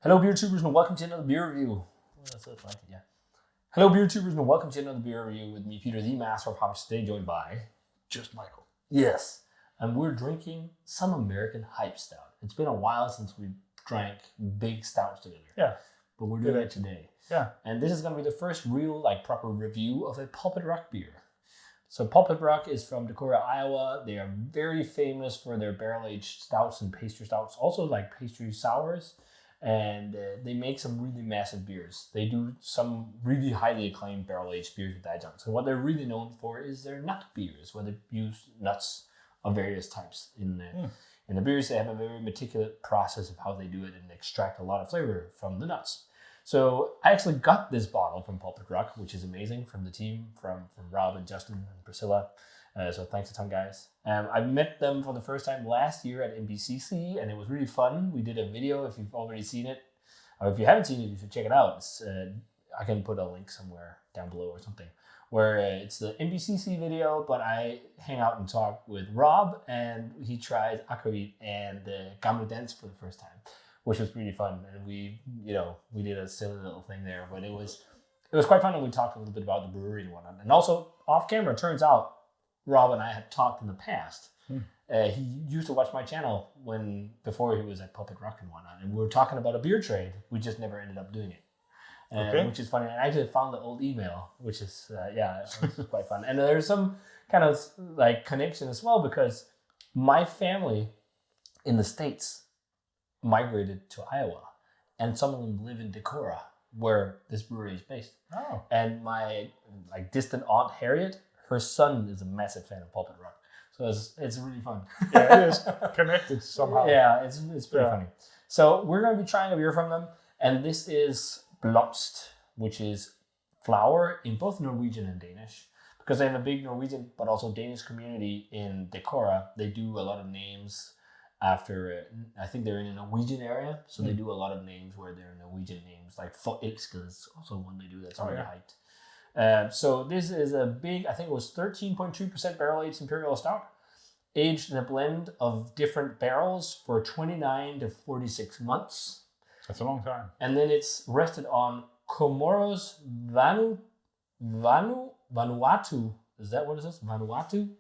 Hello, beer tubers, and welcome to another beer review. Hello, beer tubers, and welcome to another beer review with me, Peter, the Master of Hops. Today, joined by just Michael. Yes, and we're drinking some American Hype Stout. It's been a while since we drank big stouts together. Yeah, but we're doing it today. Yeah, and this is going to be the first real, proper review of a Pulpit Rock beer. So Pulpit Rock is from Decorah, Iowa. They are very famous for their barrel-aged stouts and pastry stouts, also like pastry sours. And they make some really massive beers. They do some really highly acclaimed barrel-aged beers with adjuncts. And what they're really known for is their nut beers, where they use nuts of various types in the beers. They have a very meticulous process of how they do it and extract a lot of flavor from the nuts. So I actually got this bottle from Pulpit Rock, which is amazing, from the team, from Rob and Justin and Priscilla. So thanks a ton, guys. I met them for the first time last year at MBCC, and it was really fun. We did a video. If you've already seen it, or if you haven't seen it, you should check it out. I can put a link somewhere down below or something, where it's the MBCC video, but I hang out and talk with Rob, and he tried Aquavit and Gamma Dance for the first time, which was really fun. And we did a silly little thing there, but it was quite fun, and we talked a little bit about the brewery and whatnot. And also, off camera, turns out Rob and I had talked in the past. He used to watch my channel before he was at Pulpit Rock and whatnot, and we were talking about a beer trade. We just never ended up doing it, which is funny. And I actually found the old email, which is it was quite fun. And there's some kind of connection as well, because my family in the States migrated to Iowa, and some of them live in Decorah, where this brewery is based. Oh. And my distant aunt Harriet, her son is a massive fan of Pulpit Rock. So it's really fun. Yeah, it is connected somehow. Yeah, it's pretty funny. So we're going to be trying a beer from them. And this is Blomst, which is flower in both Norwegian and Danish. Because they have a big Norwegian but also Danish community in Decorah. They do a lot of names after, I think they're in a Norwegian area. So they do a lot of names where they're Norwegian names. Like Forelska is also one they do that's really hyped. So this is a big, I think it was 13.2% barrel-aged Imperial Stout, aged in a blend of different barrels for 29 to 46 months. That's a long time. And then it's rested on Comoros Vanuatu. Is that what it is? Vanuatu?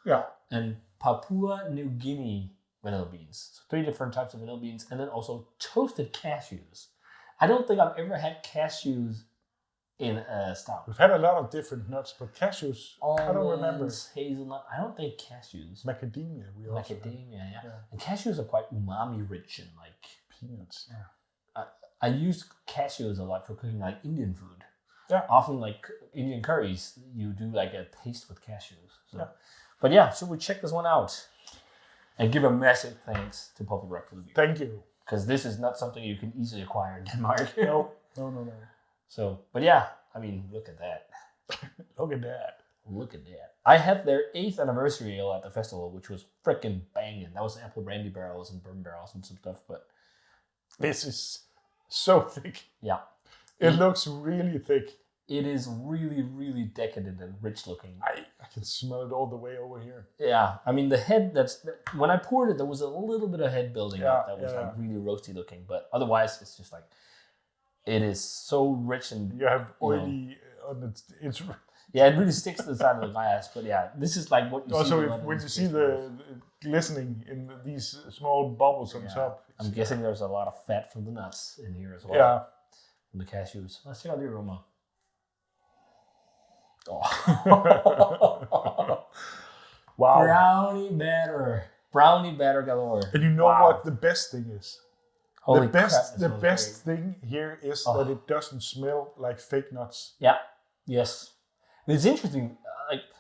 Yeah. And Papua New Guinea vanilla beans. So 3 different types of vanilla beans. And then also toasted cashews. I don't think I've ever had cashews in a stout. We've had a lot of different nuts, but cashews, I don't remember. Hazelnut. I don't think cashews. Macadamia. Yeah. And cashews are quite umami rich and peanuts. Yeah. I use cashews a lot for cooking Indian food. Yeah. Often Indian curries, you do a paste with cashews. So. Yeah. But yeah, so we check this one out and give a massive thanks to Pulpit Rock for the beer. Thank you. Because this is not something you can easily acquire in Denmark. No. So, but yeah, I mean, look at that. Look at that. I had their 8th anniversary ale at the festival, which was freaking banging. That was apple brandy barrels and bourbon barrels and some stuff, but this is so thick. Yeah. It looks really thick. It is really, really decadent and rich looking. I can smell it all the way over here. Yeah. I mean, the head, when I poured it, there was a little bit of head building up that was really roasty looking, but otherwise it's just it is so rich and you have oily on it. It's it really sticks to the side of the glass. But yeah, this is what you see. Also, when you see the glistening in these small bubbles on top. I'm guessing there's a lot of fat from the nuts in here as well. Yeah. From the cashews. Let's check out the aroma. Oh. Wow. Brownie batter galore. And you know what the best thing is? Holy the best thing here is that it doesn't smell like fake nuts. Yeah. Yes. It's interesting.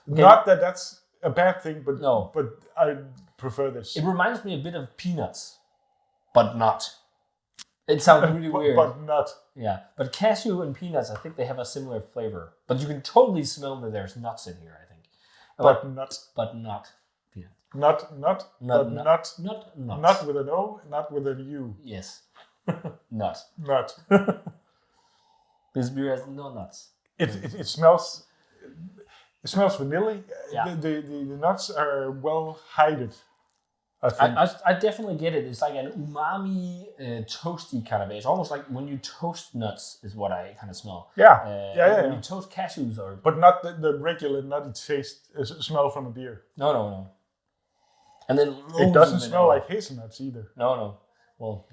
Not that that's a bad thing, but no. But I prefer this. It reminds me a bit of peanuts, but not. It sounds really weird. But not. Yeah. But cashew and peanuts, I think they have a similar flavor. But you can totally smell that there's nuts in here, I think. But not. But not. Not with an O, not with an U. Yes. Not. This beer has no nuts. It smells vanilla. Yeah. The nuts are well hidden. I think. I definitely get it. It's like an umami, toasty kind of. It's almost like when you toast nuts is what I kind of smell. Yeah. When you toast cashews or... But not the regular nutty taste, smell from a beer. No. And then it doesn't smell like hazelnuts either. No. Well,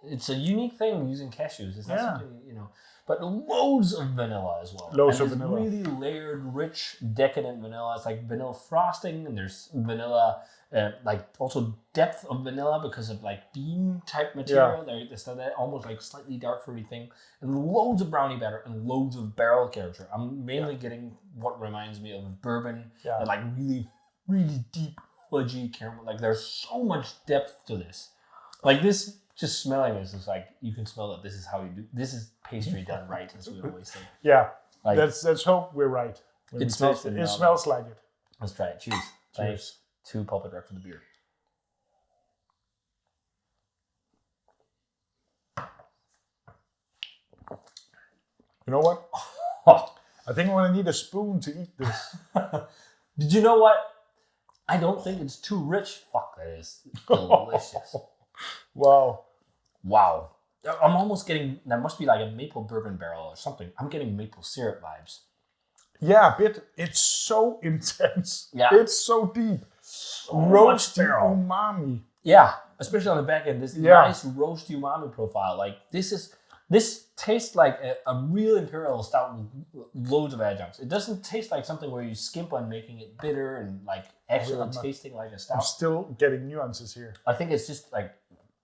it's a unique thing using cashews. It's not something, but loads of vanilla as well. Loads of vanilla. Really layered, rich, decadent vanilla. It's like vanilla frosting, and there's vanilla, like also depth of vanilla because of like bean type material. There's that almost like slightly dark fruity thing, and loads of brownie batter and loads of barrel character. I'm mainly getting what reminds me of bourbon, and like really, really deep, fudgy caramel. Like there's so much depth to this. Like this. Just smelling this is like, you can smell that this is how you do. This is pastry done right, as we always say. Yeah, like, let's hope we're right. It smells like it. Let's try it. Cheers. Thanks to Pulpit Rock for the beer. You know what? I think I'm gonna need a spoon to eat this. Did you know what? I don't think it's too rich. Fuck, that is delicious. Wow. I'm almost getting, that must be like a maple bourbon barrel or something. I'm getting maple syrup vibes. Yeah, a bit. It's so intense. Yeah. It's so deep. Roasty umami. Yeah, especially on the back end. This nice roasty umami profile. Like this tastes like a real Imperial Stout with loads of adjuncts. It doesn't taste like something where you skimp on making it bitter and like actually tasting like a Stout. I'm still getting nuances here. I think it's just like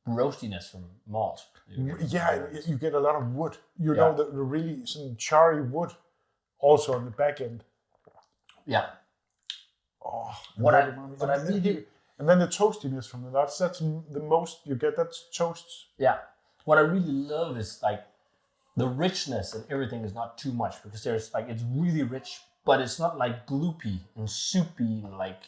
roastiness from malt. Yeah, you get a lot of wood. You know, the really some charry wood also on the back end. Yeah. Oh, and then the toastiness from the nuts. That's the most you get. That's toasts. Yeah. What I really love is like the richness and everything is not too much, because there's like, it's really rich, but it's not like gloopy and soupy and like,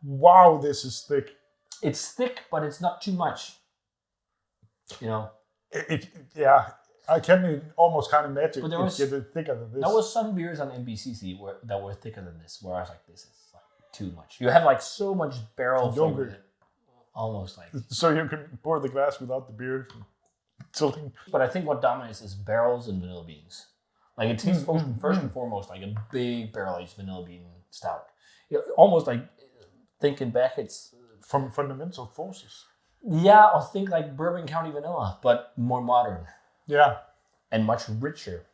Wow, this is thick. It's thick, but it's not too much. I can almost kind of imagine it get thicker than this. There was some beers on MBCC that were thicker than this, where I was like, this is like too much. You have like so much barrel flavor. Almost like. So you can pour the glass without the beer tilting. But I think what dominates is barrels and vanilla beans. Like it tastes first and foremost like a big barrel-aged vanilla bean stout. Almost like thinking back, it's... From fundamental forces. Yeah, or think like Bourbon County vanilla, but more modern. Yeah. And much richer.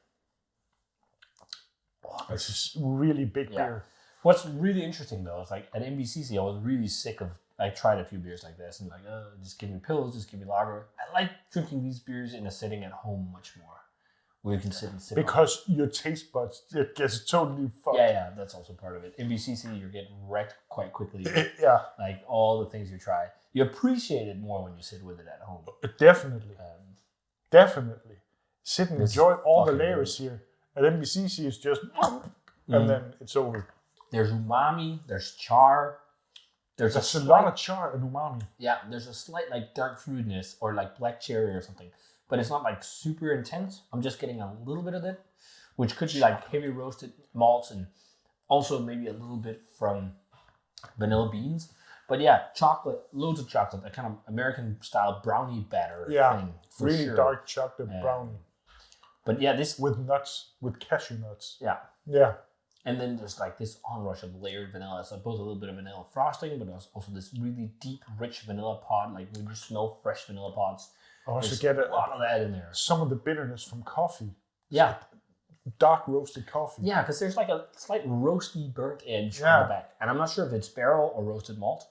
This is really big beer. What's really interesting though is like at MBCC, I was really sick of... I tried a few beers like this and like, just give me pills, just give me lager. I like drinking these beers in a setting at home much more, where you can sit and sip. Because your taste buds gets totally fucked. Yeah, that's also part of it. MBCC, you're getting wrecked quite quickly. Yeah. Like all the things you try. You appreciate it more when you sit with it at home. Definitely. Definitely. Sit and enjoy all the layers here. At MBCC, it's just, and then it's over. There's umami, there's char. There's a lot of char and umami. Yeah, there's a slight like dark fruitiness or like black cherry or something. But it's not like super intense. I'm just getting a little bit of it, which could be like heavy roasted malts and also maybe a little bit from vanilla beans. But yeah, chocolate, loads of chocolate, that kind of American style brownie batter thing. For really sure. Dark chocolate brownie. But yeah, this... With nuts, with cashew nuts. Yeah. Yeah. And then there's like this onrush of layered vanilla. So both a little bit of vanilla frosting, but also this really deep, rich vanilla pod. Like when you smell fresh vanilla pods, also get a lot of that in there. Some of the bitterness from coffee. Yeah. Dark roasted coffee. Yeah, because there's like a slight roasty burnt edge on the back. And I'm not sure if it's barrel or roasted malt,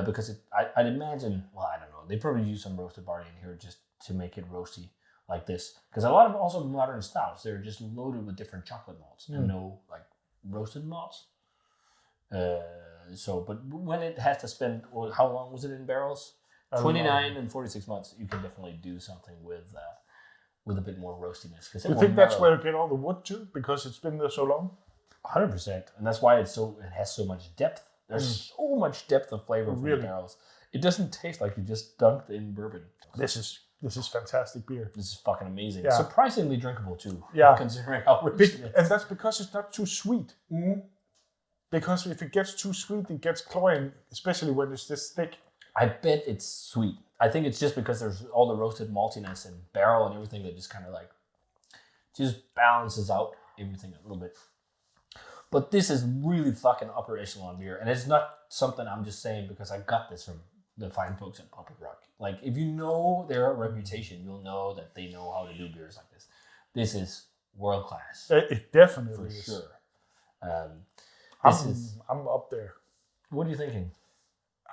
because I'd imagine, well, I don't know. They probably use some roasted barley in here just to make it roasty like this. Because a lot of also modern stouts, they're just loaded with different chocolate malts and no like roasted malts. But when it has to spend, well, how long was it in barrels? 29 and 46 months. You can definitely do something with a bit more roastiness. You think that's where you get all the wood too, because it's been there so long? 100%, and that's why it has so much depth. There's so much depth of flavor from the barrels. It doesn't taste like you just dunked in bourbon. This is fantastic beer. This is fucking amazing. Yeah. Surprisingly drinkable too. Yeah. Considering how rich it is. And that's because it's not too sweet. Mm-hmm. Because if it gets too sweet, it gets cloying, especially when it's this thick. I bet it's sweet. I think it's just because there's all the roasted maltiness and barrel and everything that just kind of like just balances out everything a little bit. But this is really fucking upper echelon beer, and it's not something I'm just saying because I got this from the fine folks at Pulpit Rock. Like, if you know their reputation, you'll know that they know how to do beers like this. This is world class. It definitely for is. Sure. I'm up there. What are you thinking?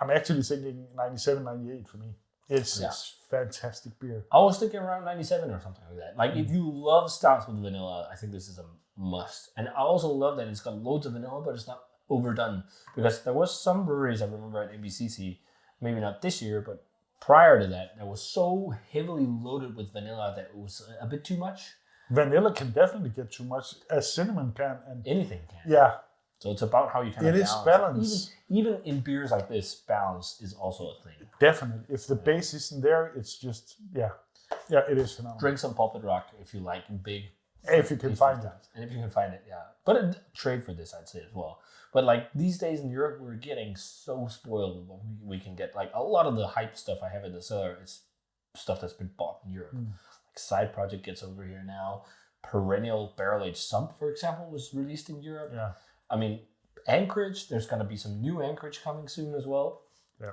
I'm actually thinking 97, 98 for me. It's fantastic beer. I was thinking around 97 or something like that. Like, if you love stouts with vanilla, I think this is a must. And I also love that it's got loads of vanilla, but it's not overdone. Because there was some breweries I remember at MBCC, maybe not this year, but prior to that was so heavily loaded with vanilla that it was a bit too much. Vanilla can definitely get too much, as cinnamon can. And anything can. Yeah. So it's about how you kind of balance. It is balance. Even in beers like this, balance is also a thing. Definitely. If the base isn't there, it's just, Yeah, it is phenomenal. Drink some Pulpit Rock if you like big. If you can find it. And if you can find it, yeah. But a trade for this, I'd say as well. But like these days in Europe, we're getting so spoiled with what we can get. Like a lot of the hype stuff I have in the cellar is stuff that's been bought in Europe. Like Side Project gets over here now. Perennial Barrel Aged Sump, for example, was released in Europe. Yeah. I mean, Anchorage, there's going to be some new Anchorage coming soon as well. Yeah.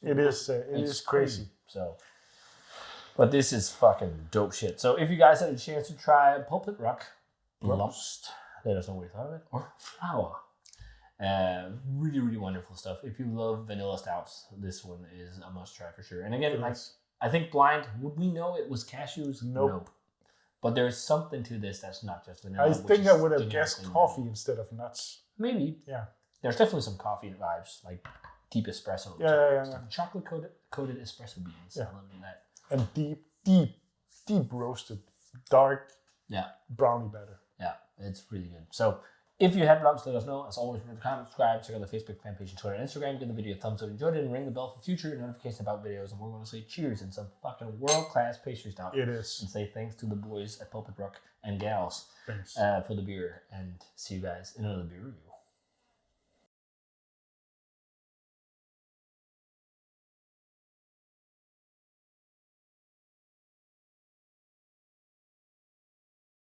It is crazy. So, but this is fucking dope shit. So if you guys had a chance to try Pulpit Rock, Blomst, let us know what you thought of it. Or Flower. Really, really wonderful stuff. If you love vanilla stouts, this one is a must try for sure. And again, I think blind, would we know it was cashews? Nope. But there's something to this that's not just vanilla. I think I would have guessed coffee instead of nuts. Maybe. Yeah. There's definitely some coffee vibes, like deep espresso. Yeah. Chocolate coated espresso beans. I love that. And deep roasted, dark brownie batter. Yeah, it's really good. So if you had Blomst, let us know. As always, remember to comment, subscribe, check out the Facebook fan page and Twitter and Instagram. Give the video a thumbs up, enjoyed it, and ring the bell for future notifications about videos. And we're going to say cheers and some fucking world-class pastry stout. It is. And say thanks to the boys at Pulpit Rock and gals for the beer. And see you guys in another beer review.